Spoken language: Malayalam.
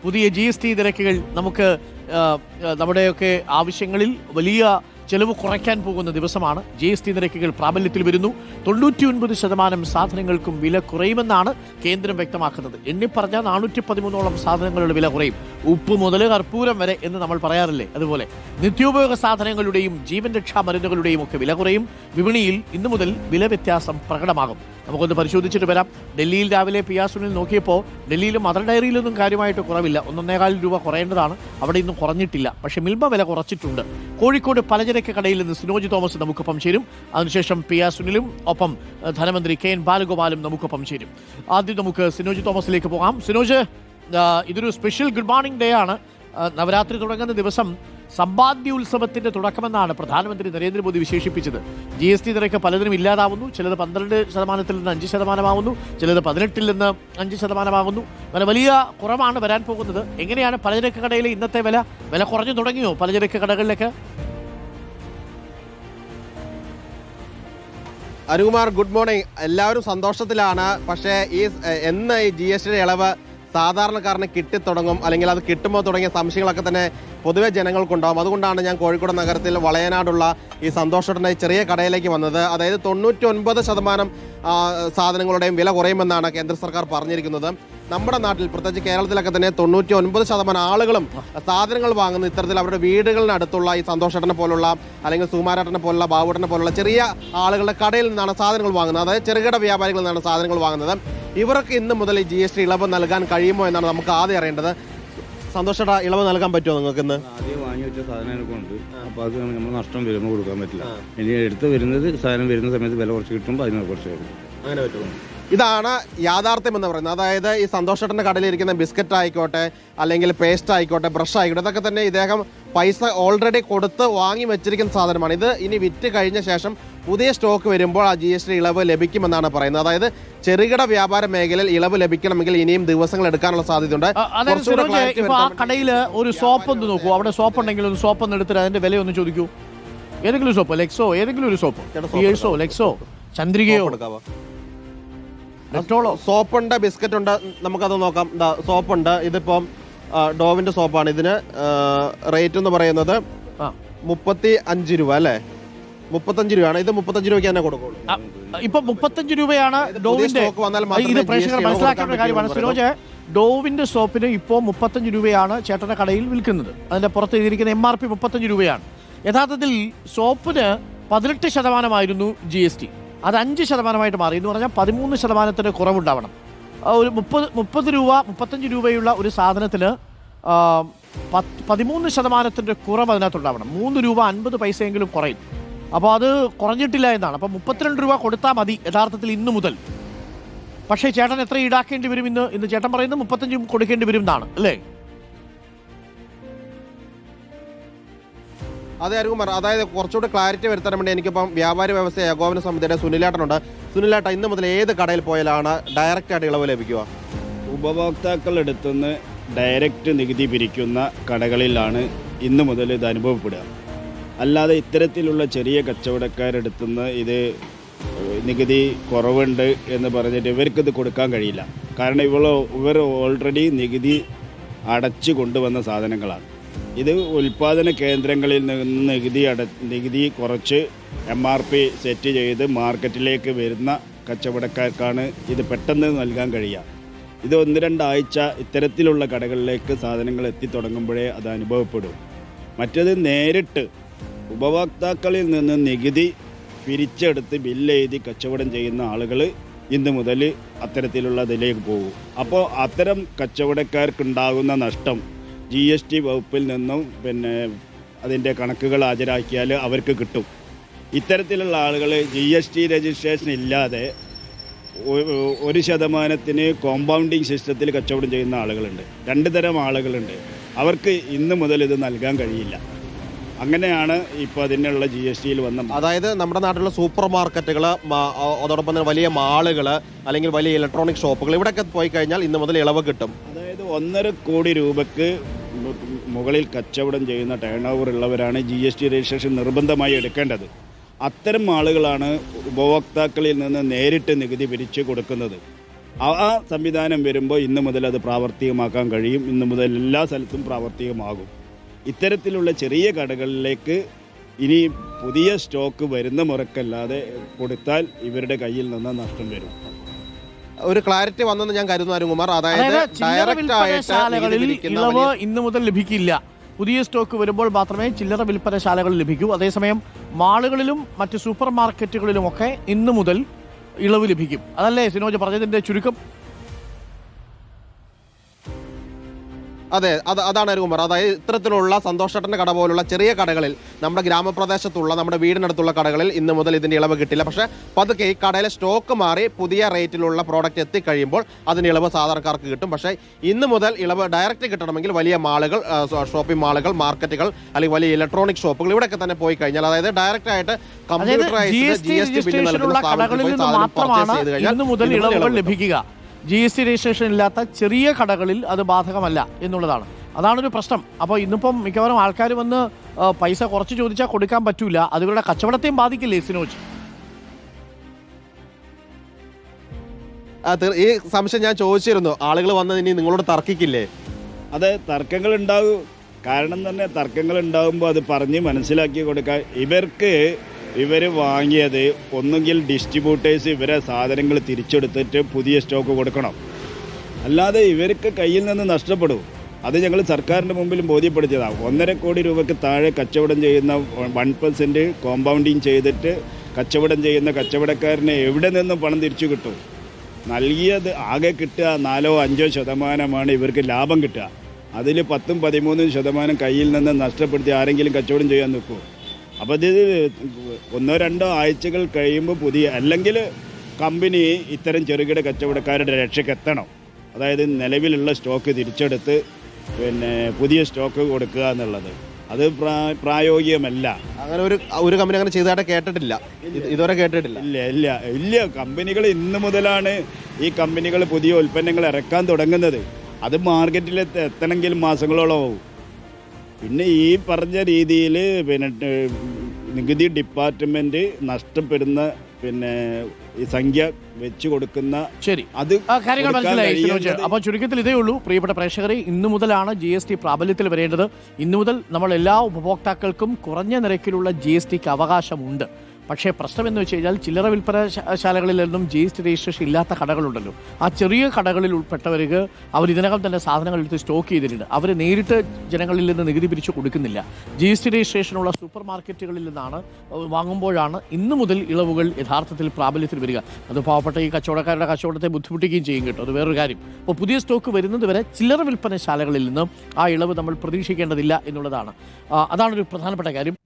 പുതിയ GST നിരക്കുകൾ നമുക്ക് നമ്മുടെയൊക്കെ ആവശ്യങ്ങളിൽ വലിയ ചെലവ് കുറയ്ക്കാൻ പോകുന്ന ദിവസമാണ്. GST നിരക്കുകൾ പ്രാബല്യത്തിൽ വരുന്നു. 99% സാധനങ്ങൾക്കും വില കുറയുമെന്നാണ് കേന്ദ്രം വ്യക്തമാക്കുന്നത്. എണ്ണിപ്പറഞ്ഞ 413ഓളം സാധനങ്ങളുടെ വില കുറയും. ഉപ്പ് മുതൽ കർപ്പൂരം വരെ എന്ന് നമ്മൾ പറയാറില്ലേ, അതുപോലെ നിത്യോപയോഗ സാധനങ്ങളുടെയും ജീവൻ രക്ഷാ മരുന്നുകളുടെയും ഒക്കെ വില കുറയും. വിപണിയിൽ ഇന്നു മുതൽ വില വ്യത്യാസം പ്രകടമാകും. നമുക്കൊന്ന് പരിശോധിച്ചിട്ട് വരാം. ഡൽഹിയിൽ രാവിലെ പിയാസുനിൽ നോക്കിയപ്പോൾ ഡൽഹിയിലും മദർ ഡയറിയിലൊന്നും കാര്യമായിട്ട് കുറവില്ല. 1.25 രൂപ കുറയേണ്ടതാണ്, അവിടെ ഇന്നും കുറഞ്ഞിട്ടില്ല. പക്ഷേ മിൽമ വില കുറച്ചിട്ടുണ്ട്. കോഴിക്കോട് പലചരക്ക് കടയിൽ നിന്ന് സിനോജ് തോമസ് നമുക്കൊപ്പം ചേരും. അതിനുശേഷം പിയാസുനിലും ഒപ്പം ധനമന്ത്രി KN ബാലഗോപാലും നമുക്കൊപ്പം ചേരും. ആദ്യം നമുക്ക് സിനോജ് തോമസിലേക്ക് പോകാം. സിനോജ്, ഇതൊരു സ്പെഷ്യൽ ഗുഡ് മോർണിംഗ് ഡേ ആണ്. നവരാത്രി തുടങ്ങുന്ന ദിവസം സമ്പാദ്യ ഉത്സവത്തിന്റെ തുടക്കമെന്നാണ് പ്രധാനമന്ത്രി നരേന്ദ്രമോദി വിശേഷിപ്പിച്ചത്. GST നിരക്ക് പലതിനും ഇല്ലാതാവുന്നു. ചിലത് 12% നിന്ന് 5% ചിലത് 18 നിന്ന് 5% അങ്ങനെ വലിയ കുറവാണ് വരാൻ പോകുന്നത്. എങ്ങനെയാണ് പലചരക്ക് കടയിലെ ഇന്നത്തെ വില കുറഞ്ഞു തുടങ്ങിയോ പലചരക്ക് കടകളിലേക്ക്? Anukumar, good morning. എല്ലാവരും സന്തോഷത്തിലാണ്. പക്ഷേ എന്ന് ഈ GST ഇളവ് സാധാരണക്കാരന് കിട്ടിത്തുടങ്ങും, അല്ലെങ്കിൽ അത് കിട്ടുമ്പോൾ തുടങ്ങിയ സംശയങ്ങളൊക്കെ തന്നെ പൊതുവെ ജനങ്ങൾക്കുണ്ടാകും. അതുകൊണ്ടാണ് ഞാൻ കോഴിക്കോട് നഗരത്തിൽ വളയനാടുള്ള ഈ സന്തോഷേട്ടൻ്റെ ചെറിയ കടയിലേക്ക് വന്നത്. അതായത് 99% സാധനങ്ങളുടെയും വില കുറയുമെന്നാണ് കേന്ദ്ര സർക്കാർ പറഞ്ഞിരിക്കുന്നത്. നമ്മുടെ നാട്ടിൽ, പ്രത്യേകിച്ച് കേരളത്തിലൊക്കെ തന്നെ 99% ആളുകളും സാധനങ്ങൾ വാങ്ങുന്നത് ഇത്തരത്തിൽ അവരുടെ വീടുകളിനടുത്തുള്ള ഈ സന്തോഷേട്ടനെ പോലുള്ള, അല്ലെങ്കിൽ സുകുമാരേട്ടനെ പോലുള്ള, ബാബുട്ടനെ പോലുള്ള ചെറിയ ആളുകളുടെ കടയിൽ നിന്നാണ് സാധനങ്ങൾ വാങ്ങുന്നത്. അതായത് ചെറുകിട വ്യാപാരികളിൽ നിന്നാണ് സാധനങ്ങൾ വാങ്ങുന്നത്. ഇവർക്ക് ഇന്ന് മുതൽ ഈ GST ഇളവ് നൽകാൻ കഴിയുമോ എന്നാണ് നമുക്ക് ആദ്യം അറിയേണ്ടത്. സന്തോഷേട്ടാ, ഇളവ് നൽകാൻ പറ്റുമോ നിങ്ങൾക്ക് ഇന്ന്? ആദ്യം വാങ്ങി വെച്ച സാധനങ്ങളൊക്കെ അപ്പോൾ അത് നമ്മൾ നഷ്ടം വരുമ്പോൾ കൊടുക്കാൻ പറ്റില്ല. ഇനി എടുത്ത് വരുന്നത് സാധനം വരുന്ന സമയത്ത് വില കുറച്ച് കിട്ടുമ്പോൾ അതിന് കുറച്ച് അങ്ങനെ പറ്റുമോ? ഇതാണ് യാഥാർത്ഥ്യം എന്ന് പറയുന്നത്. അതായത് ഈ സന്തോഷേട്ടൻ്റെ കടയിലിരിക്കുന്ന ബിസ്ക്കറ്റ് ആയിക്കോട്ടെ, അല്ലെങ്കിൽ പേസ്റ്റ് ആയിക്കോട്ടെ, ബ്രഷ് ആയിക്കോട്ടെ, ഇതൊക്കെ തന്നെ ഇദ്ദേഹം പൈസ ഓൾറെഡി കൊടുത്ത് വാങ്ങി വെച്ചിരിക്കുന്ന സാധനമാണ്. ഇത് ഇനി വിറ്റ് കഴിഞ്ഞ ശേഷം പുതിയ സ്റ്റോക്ക് വരുമ്പോൾ ആ GST ഇളവ് ലഭിക്കുമെന്നാണ് പറയുന്നത്. അതായത് ചെറുകിട വ്യാപാര മേഖലയിൽ ഇളവ് ലഭിക്കണമെങ്കിൽ ഇനിയും ദിവസങ്ങൾ എടുക്കാനുള്ള സാധ്യതയുണ്ട്. ആ കടയിൽ ഒരു സോപ്പ് ഒന്ന് നോക്കൂ. അവിടെ സോപ്പ് ഉണ്ടെങ്കിൽ ഒന്ന് സോപ്പ് ഒന്ന് എടുത്തിട്ട് അതിന്റെ വില ഒന്ന് ചോദിക്കൂ. ഏതെങ്കിലും സോപ്പ്, ലെക്സോ, ഏതെങ്കിലും ഒരു സോപ്പ്, ലെക്സോ, ചന്ദ്രികയോ, സോപ്പുണ്ട്, ബിസ്ക്കറ്റ് ഉണ്ട്. നമുക്കത് നോക്കാം. സോപ്പുണ്ട്. ഇതിപ്പം ഡോവിന്റെ സോപ്പാണ്. ഇതിന് റേറ്റ് എന്ന് പറയുന്നത് 35 രൂപ അല്ലേ? 35 രൂപയാണ്. ഇത് 35 രൂപയ്ക്ക് തന്നെ കൊടുക്കുള്ളൂ. ഇപ്പൊ 35 രൂപയാണ് ഡോവിന്റെ. ഇത് പ്രേക്ഷകർ മനസ്സിലാക്കേണ്ട കാര്യമാണ് സിനോജ്. ഡോവിന്റെ സോപ്പിന് ഇപ്പോൾ 35 രൂപയാണ് ചേട്ടന്റെ കടയിൽ വിൽക്കുന്നത്. അതിന്റെ പുറത്ത് എഴുതിയിരിക്കുന്ന MRP 35 രൂപയാണ്. യഥാർത്ഥത്തിൽ സോപ്പിന് 18% GST. അത് 5% മാറി എന്ന് പറഞ്ഞാൽ 13% കുറവുണ്ടാവണം. ഒരു 35 രൂപയുള്ള ഒരു സാധനത്തിന് 13% കുറവ് അതിനകത്തുണ്ടാവണം. 3 രൂപ 50 പൈസയെങ്കിലും കുറയും. അപ്പോൾ അത് കുറഞ്ഞിട്ടില്ല എന്നാണ്. അപ്പോൾ 32 രൂപ കൊടുത്താൽ മതി യഥാർത്ഥത്തിൽ ഇന്നു മുതൽ. പക്ഷേ ചേട്ടൻ എത്ര ഈടാക്കേണ്ടി വരും? ഇന്ന് ചേട്ടൻ പറയുന്നത് 35 കൊടുക്കേണ്ടി വരും എന്നാണ് അല്ലേ? അതെ അരുകുമാർ, അതായത് കുറച്ചുകൂടി ക്ലാരിറ്റി വരുത്താൻ വേണ്ടി എനിക്കിപ്പം വ്യാപാരി വ്യവസായ ഏകോപന സമിതിയുടെ സുനിലേട്ടനുണ്ട്. സുനിലേട്ട, ഇന്ന് മുതൽ ഏത് കടയിൽ പോയാലാണ് ഡയറക്റ്റ് ആയിട്ട് ഇളവ് ലഭിക്കുക? ഉപഭോക്താക്കളെടുത്തുനിന്ന് ഡയറക്റ്റ് നികുതി പിരിക്കുന്ന കടകളിലാണ് ഇന്ന് മുതൽ ഇത് അനുഭവപ്പെടുക. അല്ലാതെ ഇത്തരത്തിലുള്ള ചെറിയ കച്ചവടക്കാരെടുത്തുനിന്ന് ഇത് നികുതി കുറവുണ്ട് എന്ന് പറഞ്ഞിട്ട് ഇവർക്കിത് കൊടുക്കാൻ കഴിയില്ല. കാരണം ഇവർ ഓൾറെഡി നികുതി അടച്ചു കൊണ്ടുവന്ന സാധനങ്ങളാണ്. ഇത് ഉൽപ്പാദന കേന്ദ്രങ്ങളിൽ നിന്ന് നികുതി കുറച്ച് MRP സെറ്റ് ചെയ്ത് മാർക്കറ്റിലേക്ക് വരുന്ന കച്ചവടക്കാർക്കാണ് ഇത് പെട്ടെന്ന് നൽകാൻ കഴിയുക. ഇത് 1-2 ആഴ്ച ഇത്തരത്തിലുള്ള കടകളിലേക്ക് സാധനങ്ങൾ എത്തിത്തുടങ്ങുമ്പോഴേ അത് അനുഭവപ്പെടും. മറ്റേത് നേരിട്ട് ഉപഭോക്താക്കളിൽ നിന്ന് നികുതി പിരിച്ചെടുത്ത് ബില്ലെഴുതി കച്ചവടം ചെയ്യുന്ന ആളുകൾ ഇന്ന് മുതൽ അത്തരത്തിലുള്ള ഇതിലേക്ക് പോകും. അപ്പോൾ അത്തരം കച്ചവടക്കാർക്കുണ്ടാകുന്ന നഷ്ടം GST വകുപ്പിൽ നിന്നും അതിൻ്റെ കണക്കുകൾ ഹാജരാക്കിയാൽ അവർക്ക് കിട്ടും. ഇത്തരത്തിലുള്ള ആളുകൾ GST രജിസ്ട്രേഷൻ ഇല്ലാതെ 1% കോമ്പൗണ്ടിങ് സിസ്റ്റത്തിൽ കച്ചവടം ചെയ്യുന്ന ആളുകളുണ്ട്. 2 തരം ആളുകളുണ്ട്. അവർക്ക് ഇന്ന് മുതൽ ഇത് നൽകാൻ കഴിയില്ല. അങ്ങനെയാണ് ഇപ്പോൾ അതിനുള്ള GSTയിൽ വന്ന. അതായത് നമ്മുടെ നാട്ടിലുള്ള സൂപ്പർ മാർക്കറ്റുകൾ, അതോടൊപ്പം തന്നെ വലിയ മാളുകൾ, അല്ലെങ്കിൽ വലിയ ഇലക്ട്രോണിക് ഷോപ്പുകൾ, ഇവിടെയൊക്കെ പോയി കഴിഞ്ഞാൽ ഇന്ന് മുതൽ ഇളവ് കിട്ടും. അതായത് 1.5 കോടി രൂപയ്ക്ക് മുകളിൽ കച്ചവടം ചെയ്യുന്ന ടേൺ ഓവർ ഉള്ളവരാണ് GST രജിസ്ട്രേഷൻ നിർബന്ധമായി എടുക്കേണ്ടത്. അത്തരം ആളുകളാണ് ഉപഭോക്താക്കളിൽ നിന്ന് നേരിട്ട് നികുതി പിരിച്ചു കൊടുക്കുന്നത്. ആ സംവിധാനം വരുമ്പോൾ ഇന്ന് മുതൽ അത് പ്രാവർത്തികമാക്കാൻ കഴിയും. ഇന്ന് മുതൽ എല്ലാ സ്ഥലത്തും പ്രാവർത്തികമാകും. ഇത്തരത്തിലുള്ള ചെറിയ കടകളിലേക്ക് ഇനി പുതിയ സ്റ്റോക്ക് വരുന്ന മുറക്കല്ലാതെ കൊടുത്താൽ ഇവരുടെ കയ്യിൽ നിന്ന് നഷ്ടം വരും. ഒരു ക്ലാരിറ്റി വന്നെന്ന് ഞാൻ കരുതുന്നു അരുൺകുമാർ. അതായത് ചില്ലറ ഡയറക്റ്റ് ആയിട്ട് വിൽപ്പനശാലകളിൽ നികുതി പിരിക്കുന്ന ഇളവ് വലിയ- ഇന്നു മുതൽ ലഭിക്കില്ല. പുതിയ സ്റ്റോക്ക് വരുമ്പോൾ മാത്രമേ ചില്ലറ വിൽപ്പനശാലകളിൽ ലഭിക്കൂ. അതേസമയം മാളുകളിലും മറ്റ് സൂപ്പർ മാർക്കറ്റുകളിലുമൊക്കെ ഇന്നു മുതൽ ഇളവ് ലഭിക്കും. അതല്ലേ സിനോജ് പറഞ്ഞതിന്റെ ചുരുക്കം? അതെ, അതാണ് അരുൺകുമാർ. അതായത് ഇത്തരത്തിലുള്ള സന്തോഷേട്ടൻ്റെ കട പോലുള്ള ചെറിയ കടകളിൽ, നമ്മുടെ ഗ്രാമപ്രദേശത്തുള്ള, നമ്മുടെ വീടിനടുത്തുള്ള കടകളിൽ ഇന്ന് മുതൽ ഇതിൻ്റെ ഇളവ് കിട്ടില്ല. പക്ഷേ പതുക്കെ ഈ കടയിലെ സ്റ്റോക്ക് മാറി പുതിയ റേറ്റിലുള്ള പ്രോഡക്റ്റ് എത്തിക്കഴിയുമ്പോൾ അതിന് ഇളവ് സാധാരണക്കാർക്ക് കിട്ടും. പക്ഷേ ഇന്ന് മുതൽ ഇളവ് ഡയറക്റ്റ് കിട്ടണമെങ്കിൽ വലിയ മാളുകൾ, ഷോപ്പിംഗ് മാളുകൾ, മാർക്കറ്റുകൾ, അല്ലെങ്കിൽ വലിയ ഇലക്ട്രോണിക് ഷോപ്പുകൾ ഇവിടെയൊക്കെ തന്നെ പോയി കഴിഞ്ഞാൽ, അതായത് ഡയറക്റ്റ് ആയിട്ട് കമ്പ്യൂട്ടറൈസ്ഡ് GST ബില്ല് നൽകുന്ന കടകളിൽ നിന്ന് സാധനം പർച്ചേസ് മാത്രമാണ് ചെയ്ത് കഴിഞ്ഞാൽ ഇന്നു മുതൽ ഇളവുകൾ ലഭിക്കുക. GST രജിസ്ട്രേഷൻ ഇല്ലാത്ത ചെറിയ കടകളിൽ അത് ബാധകമല്ല എന്നുള്ളതാണ്. അതാണൊരു പ്രശ്നം. അപ്പോൾ ഇന്നിപ്പം മിക്കവാറും ആൾക്കാർ വന്ന് പൈസ കുറച്ച് ചോദിച്ചാൽ കൊടുക്കാൻ പറ്റൂല. അതുകളുടെ കച്ചവടത്തെയും ബാധിക്കില്ലേ സിനോജ്? ഈ സംശയം ഞാൻ ചോദിച്ചിരുന്നു. ആളുകൾ വന്ന് ഇനി നിങ്ങളോട് തർക്കിക്കില്ലേ? അത് തർക്കങ്ങൾ ഉണ്ടാകും. കാരണം തന്നെ തർക്കങ്ങൾ ഉണ്ടാകുമ്പോൾ അത് പറഞ്ഞ് മനസ്സിലാക്കി കൊടുക്കാൻ ഇവർ വാങ്ങിയത് ഒന്നുകിൽ ഡിസ്ട്രിബ്യൂട്ടേഴ്സ് ഇവരെ സാധനങ്ങൾ തിരിച്ചെടുത്തിട്ട് പുതിയ സ്റ്റോക്ക് കൊടുക്കണം. അല്ലാതെ ഇവർക്ക് കയ്യിൽ നിന്ന് നഷ്ടപ്പെടും. അത് ഞങ്ങൾ സർക്കാരിൻ്റെ മുമ്പിലും ബോധ്യപ്പെടുത്തിയതാണ്. 1.5 കോടി രൂപയ്ക്ക് താഴെ കച്ചവടം ചെയ്യുന്ന 1% കോമ്പൗണ്ടിങ് ചെയ്തിട്ട് കച്ചവടം ചെയ്യുന്ന കച്ചവടക്കാരന് എവിടെ നിന്നും പണം തിരിച്ചു കിട്ടും? നൽകിയത് ആകെ കിട്ടുക 4-5% ഇവർക്ക് ലാഭം കിട്ടുക. അതിൽ 10-13% കയ്യിൽ നിന്ന് നഷ്ടപ്പെടുത്തി ആരെങ്കിലും കച്ചവടം ചെയ്യാൻ നിൽക്കും. അപ്പോൾ ഇത് 1-2 ആഴ്ചകൾ കഴിയുമ്പോൾ അല്ലെങ്കിൽ കമ്പനി ഇത്തരം ചെറുകിട കച്ചവടക്കാരുടെ രക്ഷയ്ക്കെത്തണം. അതായത് നിലവിലുള്ള സ്റ്റോക്ക് തിരിച്ചെടുത്ത് പുതിയ സ്റ്റോക്ക് കൊടുക്കുക എന്നുള്ളത് അത് പ്രായോഗികമല്ല. അങ്ങനെ ഒരു കമ്പനി അങ്ങനെ ചെയ്തതായിട്ട് കേട്ടിട്ടില്ല, ഇതുവരെ കേട്ടിട്ടില്ല. ഇല്ല. കമ്പനികൾ ഇന്ന് മുതലാണ് ഈ കമ്പനികൾ പുതിയ ഉൽപ്പന്നങ്ങൾ ഇറക്കാൻ തുടങ്ങുന്നത്. അത് മാർക്കറ്റിൽ എത്തണമെങ്കിൽ മാസങ്ങളോളം ആവും. പിന്നെ ഈ പറഞ്ഞ രീതിയിൽ നികുതി ഡിപ്പാർട്ട്മെന്റ് നഷ്ടപ്പെടുന്ന ഈ സംഖ്യ വെച്ച് കൊടുക്കുന്ന ശരി, അത് കാര്യങ്ങൾ മനസ്സിലായി സിനോജ്. അപ്പോൾ ചുരുക്കത്തിൽ ഇതേ ഉള്ളൂ പ്രിയപ്പെട്ട പ്രേക്ഷകരെ, ഇന്നു മുതലാണ് GST പ്രാബല്യത്തിൽ വരേണ്ടത്. ഇന്നു മുതൽ നമ്മൾ എല്ലാ ഉപഭോക്താക്കൾക്കും കുറഞ്ഞ നിരക്കിലുള്ള GSTക്ക് അവകാശമുണ്ട്. പക്ഷേ പ്രശ്നം എന്ന് വെച്ച് കഴിഞ്ഞാൽ ചില്ലറ വിൽപ്പനശാലകളിലൊന്നും GST രജിസ്ട്രേഷൻ ഇല്ലാത്ത കടകളുണ്ടല്ലോ. ആ ചെറിയ കടകളിൽ ഉൾപ്പെട്ടവർക്ക് അവർ ഇതിനകം തന്നെ സാധനങ്ങൾ എടുത്ത് സ്റ്റോക്ക് ചെയ്തിട്ടുണ്ട്. അവർ നേരിട്ട് ജനങ്ങളിൽ നിന്ന് നികുതി പിരിച്ചു കൊടുക്കുന്നില്ല. GST രജിസ്ട്രേഷനുള്ള സൂപ്പർ മാർക്കറ്റുകളിൽ നിന്നാണ് വാങ്ങുമ്പോഴാണ് ഇന്നു മുതൽ ഇളവുകൾ യഥാർത്ഥത്തിൽ പ്രാബല്യത്തിൽ വരിക. അത് പാവപ്പെട്ട ഈ കച്ചവടക്കാരുടെ കച്ചവടത്തെ ബുദ്ധിമുട്ടിക്കുകയും ചെയ്യും കേട്ടോ. അത് വേറൊരു കാര്യം. അപ്പോൾ പുതിയ സ്റ്റോക്ക് വരുന്നത് വരെ ചില്ലറ വിൽപ്പനശാലകളിൽ നിന്ന് ആ ഇളവ് നമ്മൾ പ്രതീക്ഷിക്കേണ്ടതില്ല എന്നുള്ളതാണ്. അതാണൊരു പ്രധാനപ്പെട്ട കാര്യം.